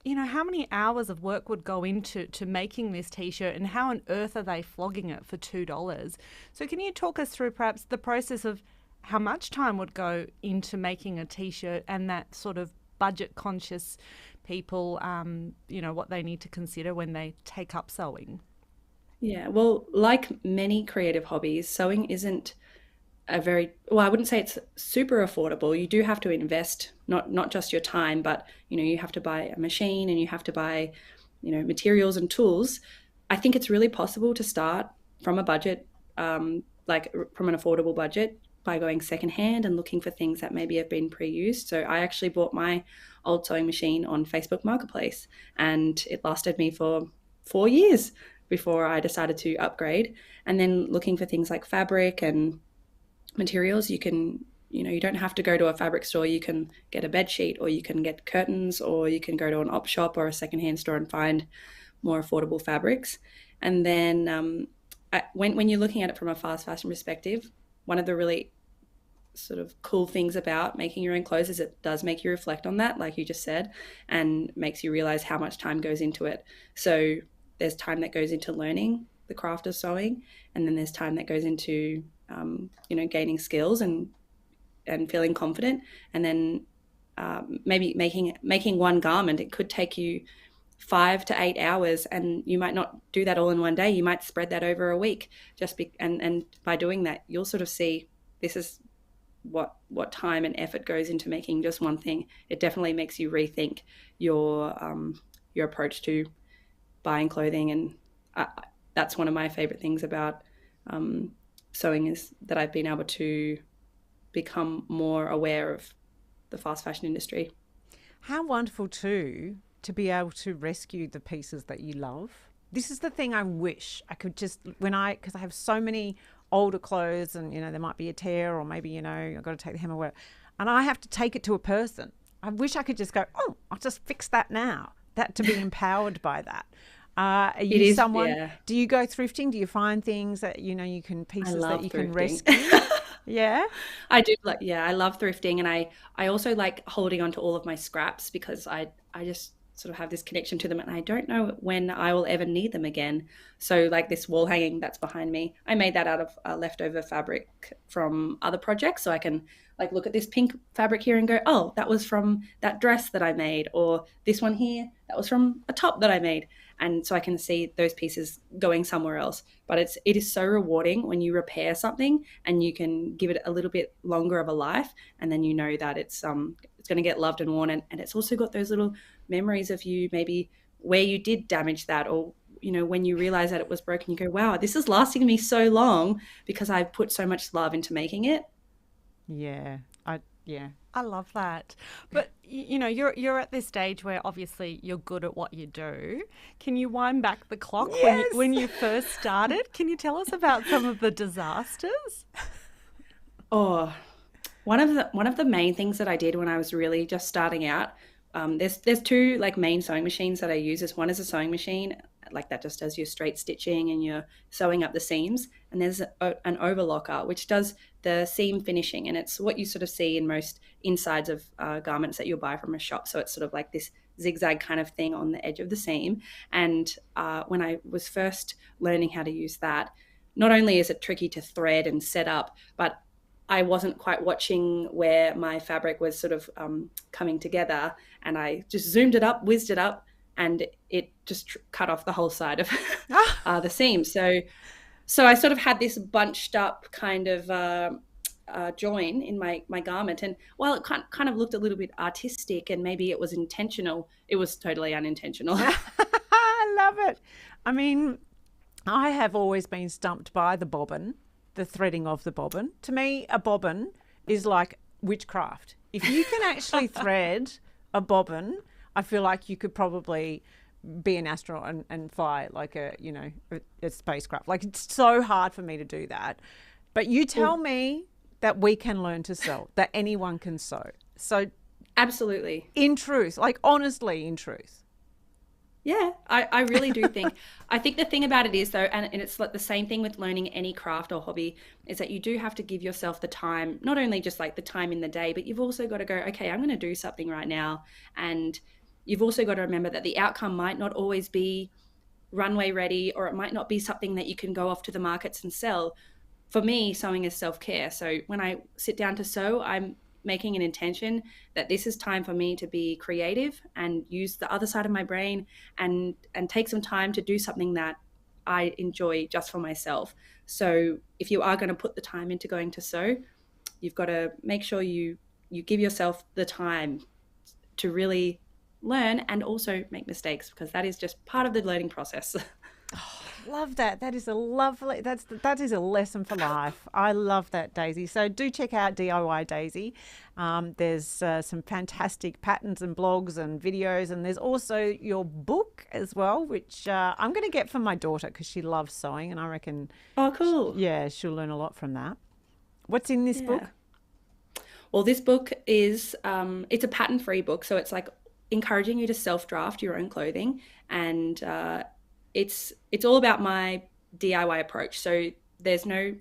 you know, how many hours of work would go into making this T-shirt, and how on earth are they flogging it for $2? So can you talk us through perhaps the process of how much time would go into making a T-shirt, and that sort of budget conscious people, you know, what they need to consider when they take up sewing? Yeah, well, like many creative hobbies, sewing isn't I wouldn't say it's super affordable. You do have to invest, not just your time, but, you know, you have to buy a machine and you have to buy, you know, materials and tools. I think it's really possible to start from a budget, like from an affordable budget, by going secondhand and looking for things that maybe have been pre-used. So I actually bought my old sewing machine on Facebook Marketplace, and it lasted me for 4 years before I decided to upgrade. And then looking for things like fabric and materials, you don't have to go to a fabric store. You can get a bed sheet, or you can get curtains, or you can go to an op shop or a secondhand store and find more affordable fabrics. And then when you're looking at it from a fast fashion perspective, one of the really sort of cool things about making your own clothes is it does make you reflect on that, like you just said, and makes you realize how much time goes into it. So there's time that goes into learning the craft of sewing, and then there's time that goes into gaining skills and feeling confident. And then maybe making one garment, it could take you 5 to 8 hours, and you might not do that all in one day. You might spread that over a week. And by doing that, you'll sort of see this is what time and effort goes into making just one thing. It definitely makes you rethink your approach to buying clothing, and that's one of my favorite things about sewing, is that I've been able to become more aware of the fast fashion industry. How wonderful too to be able to rescue the pieces that you love. This is the thing I wish I could just, because I have so many older clothes, and, you know, there might be a tear, or maybe, you know, I've got to take the hem away, and I have to take it to a person. I wish I could just go, oh, I'll just fix that now. That, to be empowered by that. Are you someone? Yeah. Do you go thrifting? Do you find things that, you know, you can pieces that you can rescue? Yeah, I do. I love thrifting, and I also like holding on to all of my scraps, because I just sort of have this connection to them, and I don't know when I will ever need them again. So like this wall hanging that's behind me, I made that out of leftover fabric from other projects. So I can like look at this pink fabric here and go, oh, that was from that dress that I made, or this one here, that was from a top that I made. And so I can see those pieces going somewhere else. But it is so rewarding when you repair something and you can give it a little bit longer of a life, and then you know that it's going to get loved and worn, and it's also got those little memories of you, maybe where you did damage that, or, you know, when you realize that it was broken, you go, wow, this is lasting me so long because I put so much love into making it. I love that. But, you know, you're at this stage where obviously you're good at what you do. Can you wind back the clock? Yes. when you first started? Can you tell us about some of the disasters? Oh, one of the main things that I did when I was really just starting out, there's two like main sewing machines that I use. One is a sewing machine like that just does your straight stitching and you're sewing up the seams, and there's an overlocker which does the seam finishing, and it's what you sort of see in most insides of garments that you'll buy from a shop. So it's sort of like this zigzag kind of thing on the edge of the seam. And when I was first learning how to use that, not only is it tricky to thread and set up, but I wasn't quite watching where my fabric was sort of coming together, and I just zoomed it up, whizzed it up, and it just cut off the whole side of the seam. So I sort of had this bunched up kind of join in my garment, and while it kind of looked a little bit artistic and maybe it was intentional, it was totally unintentional. I love it. I mean, I have always been stumped by the bobbin, the threading of the bobbin. To me, a bobbin is like witchcraft. If you can actually thread a bobbin, I feel like you could probably be an astronaut and fly like a spacecraft. Like, it's so hard for me to do that. But you tell me that we can learn to sew, that anyone can sew. So absolutely. In truth, like honestly, in truth. Yeah, I really do think. I think the thing about it is though, and it's like the same thing with learning any craft or hobby, is that you do have to give yourself the time, not only just like the time in the day, but you've also got to go, okay, I'm going to do something right now. And you've also got to remember that the outcome might not always be runway ready, or it might not be something that you can go off to the markets and sell. For me, sewing is self-care. So when I sit down to sew, I'm making an intention that this is time for me to be creative and use the other side of my brain and take some time to do something that I enjoy just for myself. So if you are going to put the time into going to sew, you've got to make sure you give yourself the time to really learn and also make mistakes, because that is just part of the learning process. Love that. That is a lovely. That is a lesson for life. I love that, Daisy. So do check out DIY Daisy. There's some fantastic patterns and blogs and videos, and there's also your book as well, which I'm going to get for my daughter because she loves sewing, and I reckon. Oh, cool. She'll learn a lot from that. What's in this book? Well, this book is it's a pattern-free book, so it's like encouraging you to self-draft your own clothing, and it's all about my DIY approach. So there's no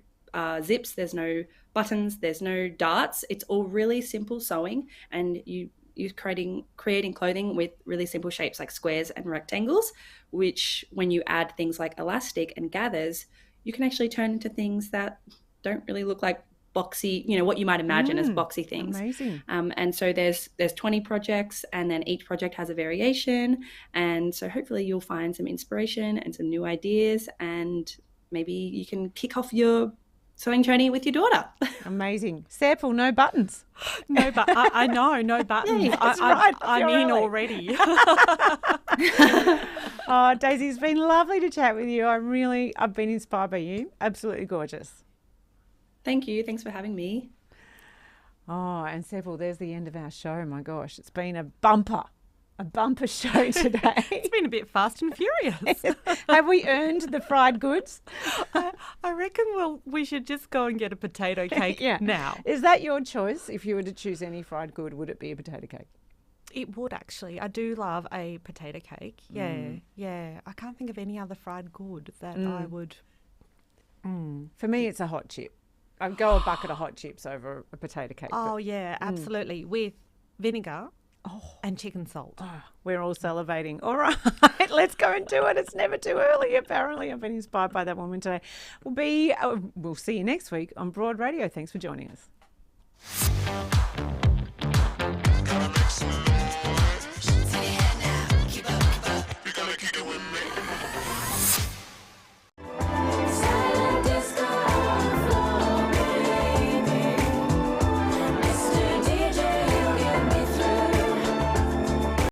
zips, there's no buttons, there's no darts. It's all really simple sewing, and you're creating clothing with really simple shapes like squares and rectangles, which when you add things like elastic and gathers, you can actually turn into things that don't really look like boxy, what you might imagine as boxy things. Amazing. And so there's 20 projects, and then each project has a variation. And so hopefully you'll find some inspiration and some new ideas, and maybe you can kick off your sewing journey with your daughter. Amazing. Serpil, no buttons. No, but I know, no buttons. Yeah, that's right. I'm You're in early. already. Oh, Daisy, it's been lovely to chat with you. I've been inspired by you. Absolutely gorgeous. Thank you. Thanks for having me. Oh, and Serpil, there's the end of our show. My gosh, it's been a bumper show today. It's been a bit fast and furious. Have we earned the fried goods? I reckon we should just go and get a potato cake now. Is that your choice? If you were to choose any fried good, would it be a potato cake? It would actually. I do love a potato cake. Yeah. I can't think of any other fried good that I would. For me, it's a hot chip. I'd go a bucket of hot chips over a potato cake. Oh, yeah, absolutely. With vinegar and chicken salt. We're all salivating. All right, let's go and do it. It's never too early, apparently. I've been inspired by that woman today. We'll see you next week on Broad Radio. Thanks for joining us.